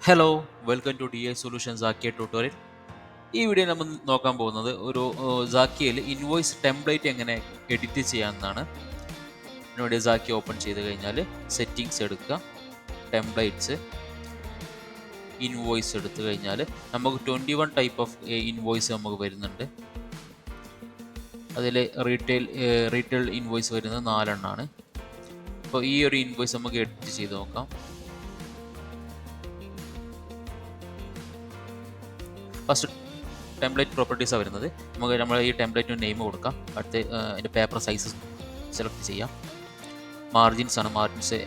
Hello, welcome to DI solutions Zakya tutorial. ഈ video നമ്മൾ നോക്കാൻ പോകുന്നത് ഒരു സാക്കിയയിൽ ഇൻവോയ്സ് ടെംപ്ലേറ്റ് എങ്ങനെ എഡിറ്റ് ചെയ്യാമെന്നാണ്. ഇതിനുവേണ്ടി സാക്കി ഓപ്പൺ ചെയ്ത് കഴിഞ്ഞാൽ സെറ്റിങ്സ് എടുക്കുക, ടെംപ്ലേറ്റ്സ്, ഇൻവോയ്സ് എടുത്തു കഴിഞ്ഞാൽ നമുക്ക് 21 ടൈപ്പ് ഓഫ് ഇൻവോയ്സ് നമുക്ക് വരുന്നുണ്ട്. അതിൽ റീറ്റെയിൽ ഇൻവോയ്സ് വരുന്നത് 4 എണ്ണമാണ്. അപ്പോൾ ഈ ഒരു ഇൻവോയ്സ് നമുക്ക് എഡിറ്റ് ചെയ്ത് നോക്കാം. ഫസ്റ്റ് ടെംപ്ലേറ്റ് പ്രോപ്പർട്ടീസാണ് വരുന്നത്. നമ്മൾ ഈ ടെംപ്ലേറ്റിന് നെയിം കൊടുക്കാം. അടുത്ത് അതിൻ്റെ പേപ്പർ സൈസ് സെലക്ട് ചെയ്യാം. മാർജിൻസ് ആണ്, margins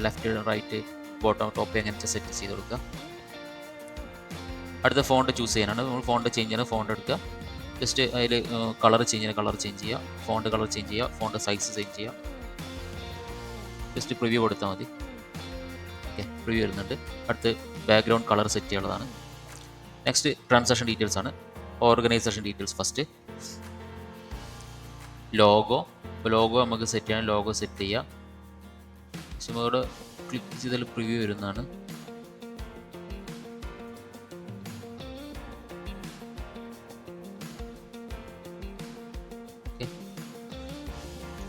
left right bottom top എങ്ങനെ സെറ്റ് ചെയ്ത് കൊടുക്കുക. അടുത്ത ഫോണ്ട് ചൂസ് ചെയ്യാനാണ്. നമ്മൾ ഫോണ്ട് ചേഞ്ച് ചെയ്യണം, ഫോണ്ട് എടുക്കുക. ജസ്റ്റ് അതിൽ കളർ ചേഞ്ച് ചെയ്യണം, കളർ ചേഞ്ച് ചെയ്യുക. ഫോണ്ട് കളർ ചേഞ്ച് ചെയ്യുക, ഫോണ്ട് സൈസ് ചേഞ്ച് ചെയ്യുക. ജസ്റ്റ് പ്രിവ്യൂ കൊടുത്താൽ മതി. ഓക്കെ, പ്രിവ്യൂ വരുന്നുണ്ട്. അടുത്ത് ബാക്ക്ഗ്രൗണ്ട് കളർ സെറ്റ് ചെയ്യാനുള്ളതാണ്. നെക്സ്റ്റ് ട്രാൻസാക്ഷൻ ഡീറ്റെയിൽസ് ആണ്. Organisation details first. ലോഗോ നമുക്ക് സെറ്റ് ചെയ്യാൻ ലോഗോ സെറ്റ് ചെയ്യാം. ഇവിടെ ക്ലിക്ക് ചെയ്താൽ പ്രിവ്യൂ വരുന്നതാണ്.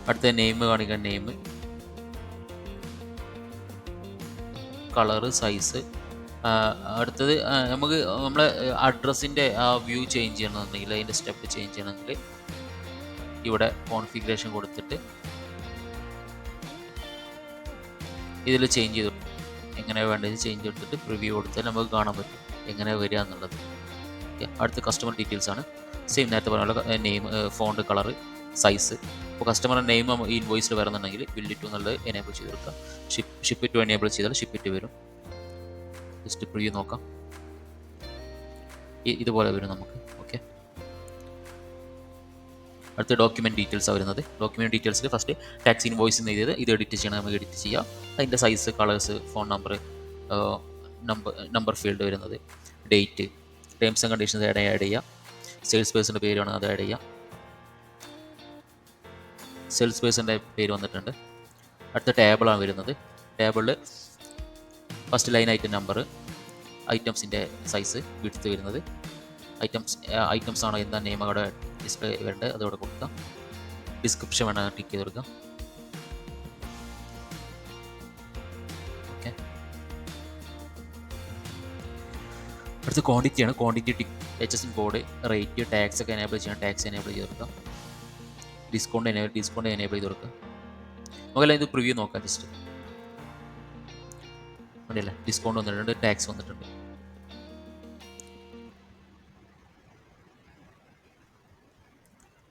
അടുത്ത നെയിം കാണിക്കാൻ നെയിം, കളറ്, സൈസ്. അടുത്തത് നമുക്ക് നമ്മളെ അഡ്രസ്സിൻ്റെ ആ വ്യൂ ചേഞ്ച് ചെയ്യണമെന്നുണ്ടെങ്കിൽ, അതിൻ്റെ സ്റ്റെപ്പ് ചേഞ്ച് ചെയ്യണമെങ്കിൽ ഇവിടെ കോൺഫിഗറേഷൻ കൊടുത്തിട്ട് ഇതിൽ ചേഞ്ച് ചെയ്തു എങ്ങനെ വേണ്ടത് ചേഞ്ച് എടുത്തിട്ട് പ്രിവ്യൂ കൊടുത്താൽ നമുക്ക് കാണാൻ പറ്റും എങ്ങനെ വരിക എന്നുള്ളത്. ഓക്കെ, അടുത്ത കസ്റ്റമർ ഡീറ്റെയിൽസ് ആണ്. സെയിം നേരത്തെ പറഞ്ഞ നെയിം, ഫോണ്ട്, കളറ്, സൈസ്. അപ്പോൾ കസ്റ്റമറുടെ നെയിം ഈ ഇൻവോയ്സിൽ വരുന്നുണ്ടെങ്കിൽ ബില്ല് ടു എന്നുള്ളത് എനേബിൾ ചെയ്ത് കൊടുക്കുക. ഷിപ്പ് ടു എനേബിൾ ചെയ്താൽ ഷിപ്പ് ടു വരും. ജസ്റ്റ് പ്രിവ്യൂ നോക്കാം. ഇതുപോലെ വരും നമുക്ക്. ഓക്കെ, അടുത്ത ഡോക്യുമെൻറ്റ് ഡീറ്റെയിൽസാണ് വരുന്നത്. ഡോക്യുമെൻറ്റ് ഡീറ്റെയിൽസിൽ ഫസ്റ്റ് ടാക്സ് ഇൻവോയ്സ് എഴുതിയത് ഇത് എഡിറ്റ് ചെയ്യണം, നമുക്ക് എഡിറ്റ് ചെയ്യാം. അതിൻ്റെ size, colours, phone number, number field വരുന്നത്, date, terms and conditions add ചെയ്യാം. സെയിൽസ് പേഴ്സൻ്റെ പേര് വേണം, അത് ആഡ് ചെയ്യാം. സെയിൽസ് പേഴ്സൻ്റെ പേര് വന്നിട്ടുണ്ട്. അടുത്ത ടേബിളാണ് വരുന്നത്. ടേബിളിൽ ഫസ്റ്റ് ലൈൻ ഐറ്റം നമ്പർ, ഐറ്റംസിൻ്റെ സൈസ്, വിഡ്ത്ത് വരുന്നത്, ഐറ്റംസ് ആണോ എന്താ നെയിം അവിടെ ഡിസ്പ്ലേ വേണ്ടത് അതോടെ കൊടുക്കാം. ഡിസ്ക്രിപ്ഷൻ വേണം ടിക്ക് ചെയ്ത് കൊടുക്കാം. ഓക്കെ, അടുത്ത ക്വാണ്ടിറ്റിയാണ്. Quantity HSN code, rate, tax ഒക്കെ എനേബിൾ ചെയ്യണം, ടാക്സ് എനേബിൾ ചെയ്ത് കൊടുക്കാം. ഡിസ്കൗണ്ട് എനേബിൾ ചെയ്ത് കൊടുക്കാം. നമുക്കെല്ലാം ഇത് പ്രിവ്യൂ നോക്കാം. ജസ്റ്റ് അല്ലേ, ഡിസ്കൗണ്ട് വന്നിട്ടുണ്ട്, ടാക്സ് വന്നിട്ടുണ്ട്.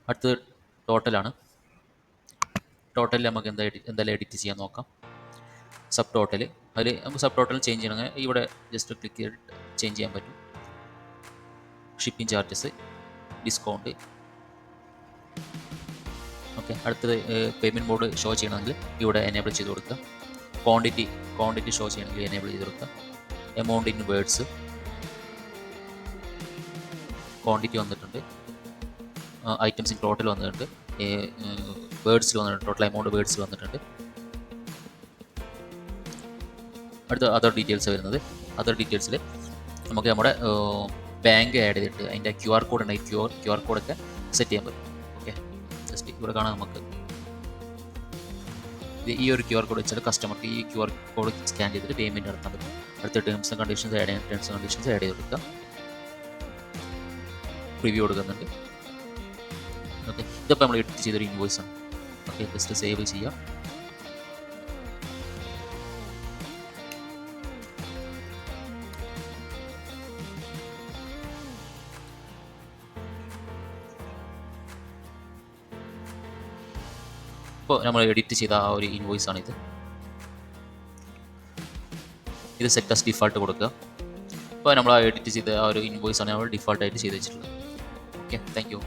അടുത്തത് ടോട്ടലാണ്. ടോട്ടലിൽ നമുക്ക് എന്തായാലും എഡിറ്റ് ചെയ്യാൻ നോക്കാം. സബ് ടോട്ടൽ, അതിൽ നമുക്ക് സബ് ടോട്ടൽ ചേഞ്ച് ചെയ്യണമെങ്കിൽ ഇവിടെ ജസ്റ്റ് ക്ലിക്ക് ചെയ്തിട്ട് ചേഞ്ച് ചെയ്യാൻ പറ്റും. Shipping charges, discount. ഓക്കെ, അടുത്തത് പേയ്മെൻറ്റ് മോഡ് ഷോ ചെയ്യണമെങ്കിൽ ഇവിടെ എനേബിൾ ചെയ്ത് കൊടുക്കുക. ക്വാണ്ടിറ്റി ഷോ ചെയ്യണമെങ്കിൽ എനേബിൾ ചെയ്ത് കൊടുക്കുക. എമൗണ്ട് ഇൻ വേർഡ്സ്, ക്വാണ്ടിറ്റി വന്നിട്ടുണ്ട്. ഐറ്റംസ് ഇൻ ടോട്ടൽ വന്നിട്ടുണ്ട്. വേർഡ്സിൽ വന്നിട്ടുണ്ട്, ടോട്ടൽ എമൗണ്ട് വേർഡ്സിൽ വന്നിട്ടുണ്ട്. അടുത്ത അതർ ഡീറ്റെയിൽസ് വരുന്നത്. അതർ ഡീറ്റെയിൽസിൽ നമുക്ക് നമ്മുടെ ബാങ്ക് ആഡ് ചെയ്തിട്ട് അതിൻ്റെ QR കോഡ് ഉണ്ടെങ്കിൽ QR കോഡൊക്കെ സെറ്റ് ചെയ്യാൻ പറ്റും. ഓക്കെ, ജസ്റ്റ് ഇവിടെ കാണാൻ നമുക്ക് ഈ ഒരു QR കോഡ് വെച്ചാൽ കസ്റ്റമർക്ക് ഈ QR കോഡ് സ്കാൻ ചെയ്തിട്ട് പേയ്മെൻറ്റ് നടത്താൻ പറ്റും. അടുത്ത ടേംസ് ആൻഡ് കണ്ടീഷൻസ് ആഡ് ചെയ്ത് കൊടുക്കുക. പ്രിവ്യൂ കൊടുക്കുന്നുണ്ട്. ഓക്കെ, ഇതിപ്പോൾ നമ്മൾ എഡിറ്റ് ചെയ്തൊരു ഇൻവോയ്സ് ആണ്. ഓക്കെ, ജസ്റ്റ് സേവ് ചെയ്യാം. ഇപ്പോൾ നമ്മൾ എഡിറ്റ് ചെയ്ത ആ ഒരു ഇൻവോയ്സ് ആണിത്. ഇത് സെറ്റ് ആസ് ഡിഫാൾട്ട് കൊടുക്കുക. അപ്പോൾ നമ്മൾ എഡിറ്റ് ചെയ്ത ആ ഒരു ഇൻവോയ്സ് ആണ് നമ്മൾ ഡിഫാൾട്ടായിട്ട് ചെയ്ത് വെച്ചിട്ടുള്ളത്. Okay, thank you.